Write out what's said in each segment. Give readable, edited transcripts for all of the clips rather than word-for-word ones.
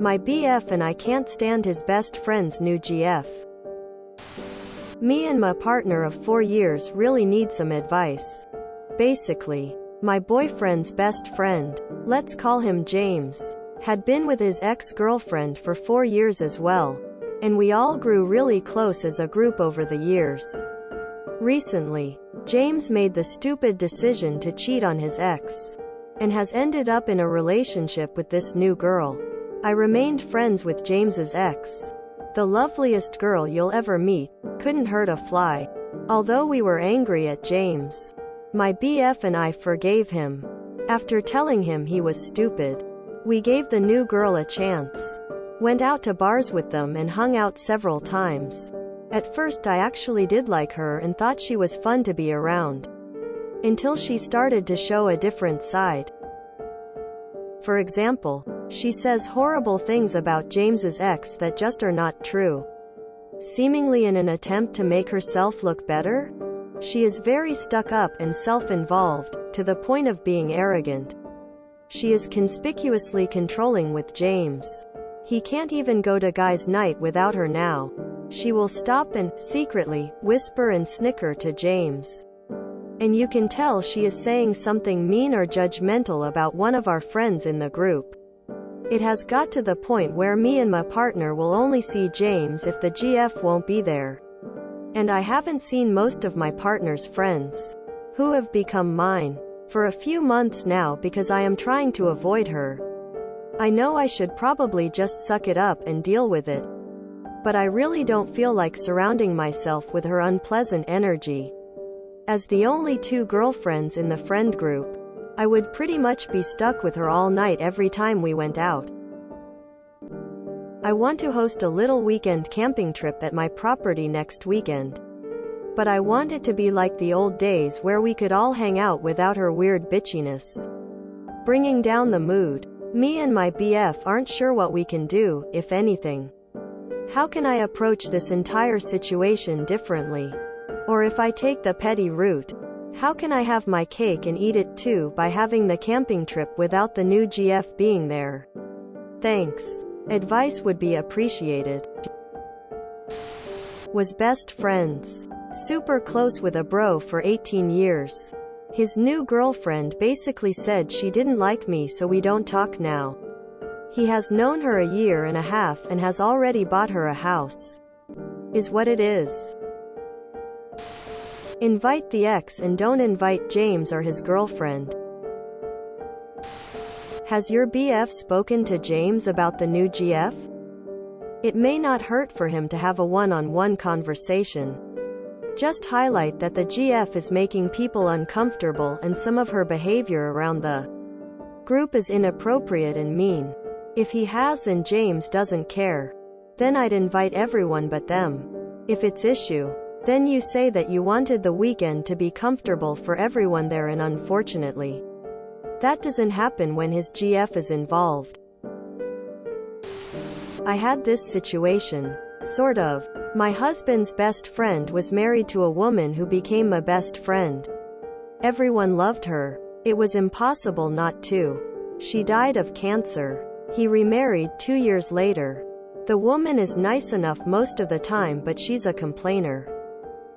My BF and I can't stand his best friend's new GF. Me and my partner of 4 years really need some advice. Basically, my boyfriend's best friend, let's call him James, had been with his ex-girlfriend for 4 years as well, and we all grew really close as a group over the years. Recently, James made the stupid decision to cheat on his ex, and has ended up in a relationship with this new girl. I remained friends with James's ex. The loveliest girl you'll ever meet, couldn't hurt a fly. Although we were angry at James, my BF and I forgave him. After telling him he was stupid, we gave the new girl a chance. Went out to bars with them and hung out several times. At first I actually did like her and thought she was fun to be around. Until she started to show a different side. For example, she says horrible things about James's ex that just are not true. Seemingly in an attempt to make herself look better? She is very stuck up and self-involved, to the point of being arrogant. She is conspicuously controlling with James. He can't even go to guys' night without her now. She will stop and, secretly, whisper and snicker to James. And you can tell she is saying something mean or judgmental about one of our friends in the group. It has got to the point where me and my partner will only see James if the GF won't be there. And I haven't seen most of my partner's friends, who have become mine, for a few months now because I am trying to avoid her. I know I should probably just suck it up and deal with it. But I really don't feel like surrounding myself with her unpleasant energy. As the only 2 girlfriends in the friend group, I would pretty much be stuck with her all night every time we went out. I want to host a little weekend camping trip at my property next weekend. But I want it to be like the old days where we could all hang out without her weird bitchiness. Bringing down the mood. Me and my BF aren't sure what we can do, if anything. How can I approach this entire situation differently? Or if I take the petty route, how can I have my cake and eat it too by having the camping trip without the new GF being there? Thanks. Advice would be appreciated. Was best friends. Super close with a bro for 18 years. His new girlfriend basically said she didn't like me so we don't talk now. He has known her a year and a half and has already bought her a house. Is what it is. Invite the ex and don't invite James or his girlfriend. Has your BF spoken to James about the new GF? It may not hurt for him to have a one-on-one conversation. Just highlight that the GF is making people uncomfortable and some of her behavior around the group is inappropriate and mean. If he has and James doesn't care, then I'd invite everyone but them. If it's issue, then you say that you wanted the weekend to be comfortable for everyone there, and unfortunately, that doesn't happen when his GF is involved. I had this situation. Sort of. My husband's best friend was married to a woman who became my best friend. Everyone loved her. It was impossible not to. She died of cancer. He remarried 2 years later. The woman is nice enough most of the time, but she's a complainer.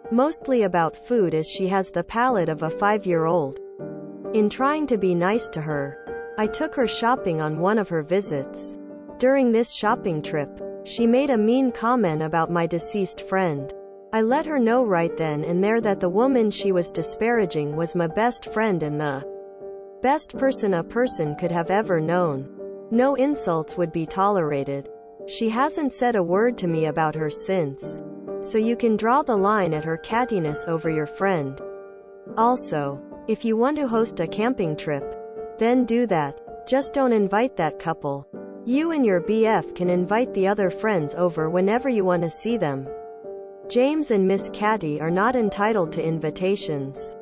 Mostly about food, as she has the palate of a 5-year-old. In trying to be nice to her, I took her shopping on one of her visits. During this shopping trip, she made a mean comment about my deceased friend. I let her know right then and there that the woman she was disparaging was my best friend and the best person a person could have ever known. No insults would be tolerated. She hasn't said a word to me about her since. So you can draw the line at her cattiness over your friend. Also, if you want to host a camping trip, then do that. Just don't invite that couple. You and your BF can invite the other friends over whenever you want to see them. James and Miss Catty are not entitled to invitations.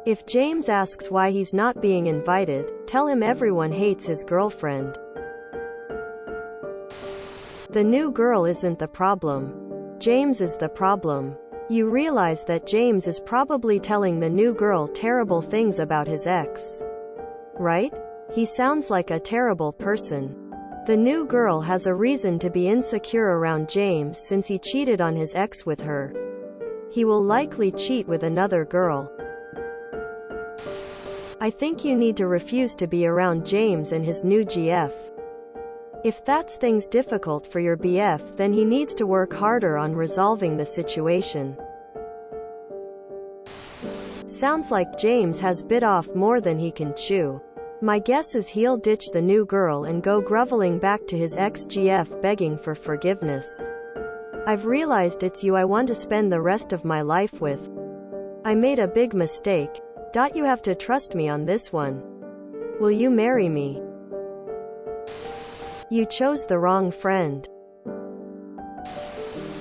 If James asks why he's not being invited, tell him everyone hates his girlfriend. The new girl isn't the problem. James is the problem. You realize that James is probably telling the new girl terrible things about his ex. Right? He sounds like a terrible person. The new girl has a reason to be insecure around James since he cheated on his ex with her. He will likely cheat with another girl. I think you need to refuse to be around James and his new GF. If that's things difficult for your BF, then he needs to work harder on resolving the situation. Sounds like James has bit off more than he can chew. My guess is he'll ditch the new girl and go groveling back to his ex-GF begging for forgiveness. I've realized it's you I want to spend the rest of my life with. I made a big mistake. You have to trust me on this one. Will you marry me? You chose the wrong friend.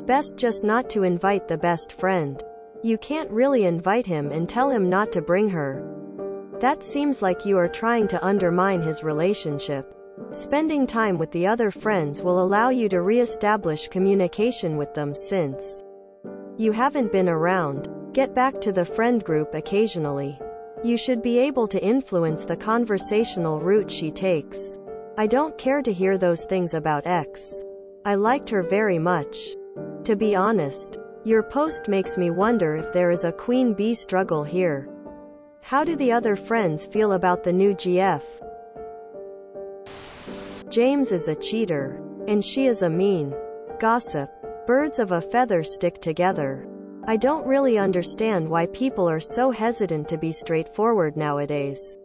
Best just not to invite the best friend. You can't really invite him and tell him not to bring her. That seems like you are trying to undermine his relationship. Spending time with the other friends will allow you to re-establish communication with them since you haven't been around. Get back to the friend group occasionally. You should be able to influence the conversational route she takes. I don't care to hear those things about X. I liked her very much. To be honest, your post makes me wonder if there is a queen bee struggle here. How do the other friends feel about the new GF? James is a cheater. And she is a mean gossip. Birds of a feather stick together. I don't really understand why people are so hesitant to be straightforward nowadays.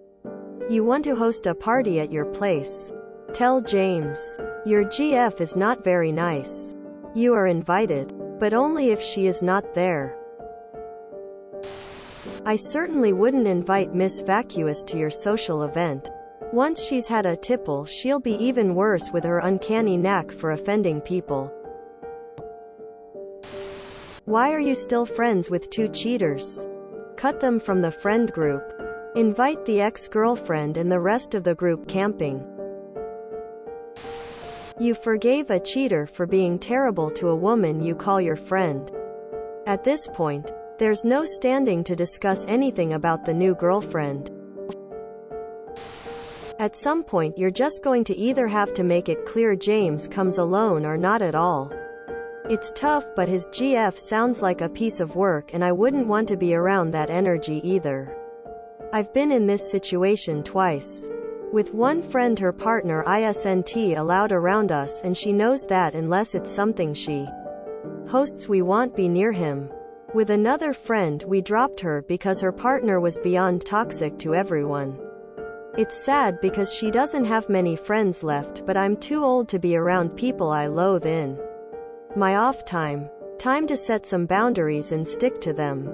You want to host a party at your place? Tell James. Your GF is not very nice. You are invited, but only if she is not there. I certainly wouldn't invite Miss Vacuous to your social event. Once she's had a tipple, she'll be even worse with her uncanny knack for offending people. Why are you still friends with two cheaters? Cut them from the friend group. Invite the ex-girlfriend and the rest of the group camping. You forgave a cheater for being terrible to a woman you call your friend. At this point, there's no standing to discuss anything about the new girlfriend. At some point you're just going to either have to make it clear James comes alone or not at all. It's tough, but his GF sounds like a piece of work and I wouldn't want to be around that energy either. I've been in this situation twice. With one friend, her partner isn't allowed around us and she knows that unless it's something she hosts we won't be near him. With another friend we dropped her because her partner was beyond toxic to everyone. It's sad because she doesn't have many friends left, but I'm too old to be around people I loathe in my off time. Time to set some boundaries and stick to them.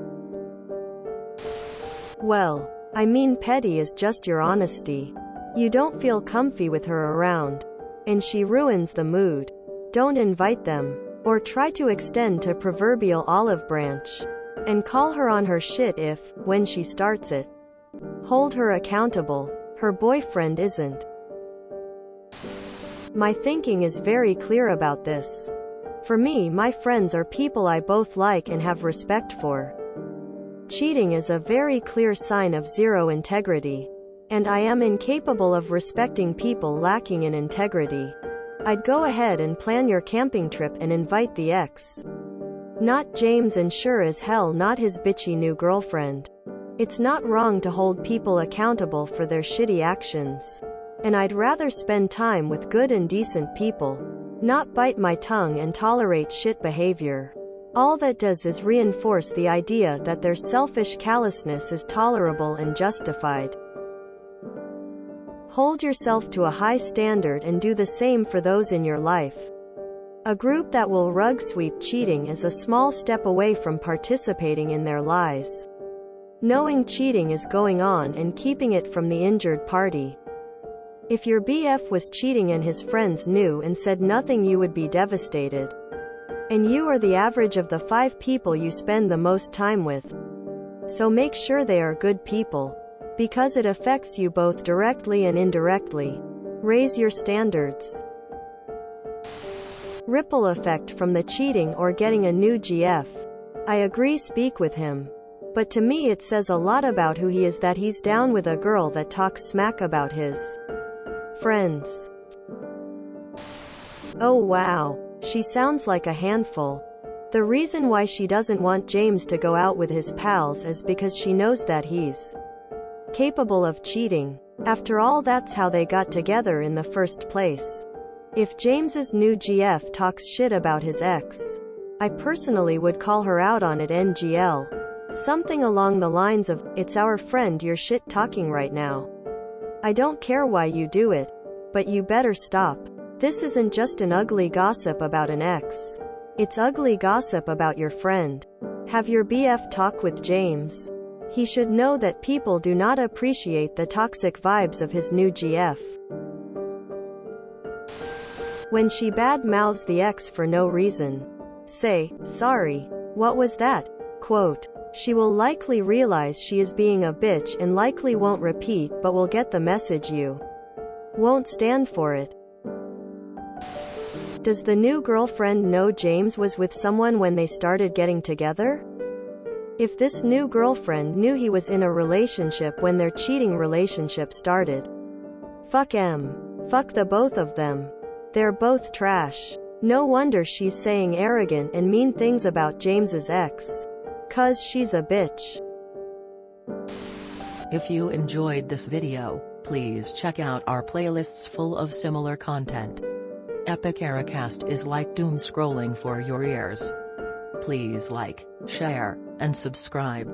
Well, I mean, petty is just your honesty. You don't feel comfy with her around, and she ruins the mood. Don't invite them, or try to extend to proverbial olive branch, and call her on her shit when she starts it. Hold her accountable. Her boyfriend isn't. My thinking is very clear about this. For me, my friends are people I both like and have respect for. Cheating is a very clear sign of zero integrity. And I am incapable of respecting people lacking in integrity. I'd go ahead and plan your camping trip and invite the ex. Not James, and sure as hell not his bitchy new girlfriend. It's not wrong to hold people accountable for their shitty actions. And I'd rather spend time with good and decent people, not bite my tongue and tolerate shit behavior. All that does is reinforce the idea that their selfish callousness is tolerable and justified. Hold yourself to a high standard and do the same for those in your life. A group that will rug sweep cheating is a small step away from participating in their lies. Knowing cheating is going on and keeping it from the injured party. If your BF was cheating and his friends knew and said nothing, you would be devastated. And you are the average of the 5 people you spend the most time with. So make sure they are good people. Because it affects you both directly and indirectly. Raise your standards. Ripple effect from the cheating or getting a new GF. I agree, speak with him. But to me it says a lot about who he is that he's down with a girl that talks smack about his friends. Oh wow. She sounds like a handful. The reason why she doesn't want James to go out with his pals is because she knows that he's capable of cheating. After all, that's how they got together in the first place. If James's new GF talks shit about his ex, I personally would call her out on it. NGL. Something along the lines of, "It's our friend you're shit talking right now. I don't care why you do it, but you better stop." This isn't just an ugly gossip about an ex. It's ugly gossip about your friend. Have your BF talk with James. He should know that people do not appreciate the toxic vibes of his new GF. When she bad-mouths the ex for no reason, say, "Sorry. What was that?" Quote. She will likely realize she is being a bitch and likely won't repeat, but will get the message. You won't stand for it. Does the new girlfriend know James was with someone when they started getting together? If this new girlfriend knew he was in a relationship when their cheating relationship started, fuck em. Fuck the both of them. They're both trash. No wonder she's saying arrogant and mean things about James's ex. 'Cause she's a bitch. If you enjoyed this video, please check out our playlists full of similar content. Epic Ericast is like doom scrolling for your ears. Please like, share, and subscribe.